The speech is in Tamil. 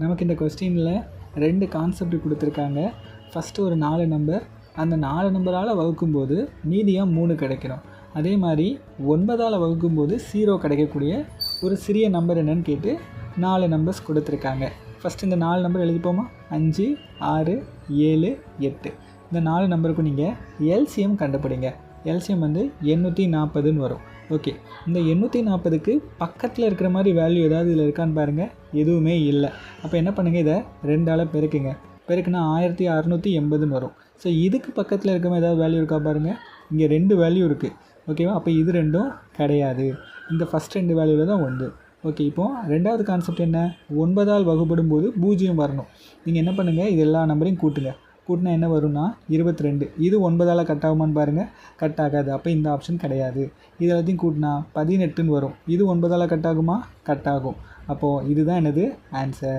நமக்கு இந்த கொஸ்டினில் 2 கான்செப்ட் கொடுத்துருக்காங்க. ஃபஸ்ட்டு ஒரு 4 நம்பர், அந்த 4 நம்பரால் வகுக்கும்போது மீதியாக 3 கிடைக்கணும். அதே மாதிரி 9ஆல் வகுக்கும்போது 0 கிடைக்கக்கூடிய ஒரு சிறிய நம்பர் என்னன்னு கேட்டு 4 நம்பர்ஸ் கொடுத்துருக்காங்க. ஃபஸ்ட்டு இந்த 4 நம்பர் எழுதிப்போமா? 5, 6, 7, 8. இந்த 4 நம்பருக்கும் நீங்கள் எல்சிஎம் கண்டுபிடிங்க. எல்சிஎம் வந்து 840ன்னு வரும். ஓகே, இந்த 840க்கு பக்கத்தில் இருக்கிற மாதிரி வேல்யூ ஏதாவது இதில் இருக்கான்னு பாருங்கள். எதுவுமே இல்லை. அப்போ என்ன பண்ணுங்கள், இதை 2ஆல் பெருக்குங்க. பெருக்குன்னா 1680ன்னு வரும். ஸோ இதுக்கு பக்கத்தில் இருக்கிற மாதிரி ஏதாவது வேல்யூ இருக்கா பாருங்கள். இங்கே 2 வேல்யூ இருக்குது. ஓகேவா? அப்போ இது 2ம் கிடையாது. இந்த ஃபஸ்ட் 2 வேல்யூவில் தான் 1. ஓகே, இப்போது ரெண்டாவது கான்செப்ட் என்ன? 9ஆல் வகுப்படும் போது 0 வரணும். நீங்கள் என்ன பண்ணுங்கள், இது எல்லா நம்பரையும் கூட்டுங்க. கூட்டினா என்ன வரும்னா 22. இது 9ஆல் கட் ஆகுமான்னு பாருங்கள். கட் ஆகாது. அப்போ இந்த ஆப்ஷன் கிடையாது. இது எல்லாத்தையும் கூட்டினா 18ன்னு வரும். இது 9ஆல் கட் ஆகுமா? கட் ஆகும். அப்போது இதுதான் எனது ஆன்சர்.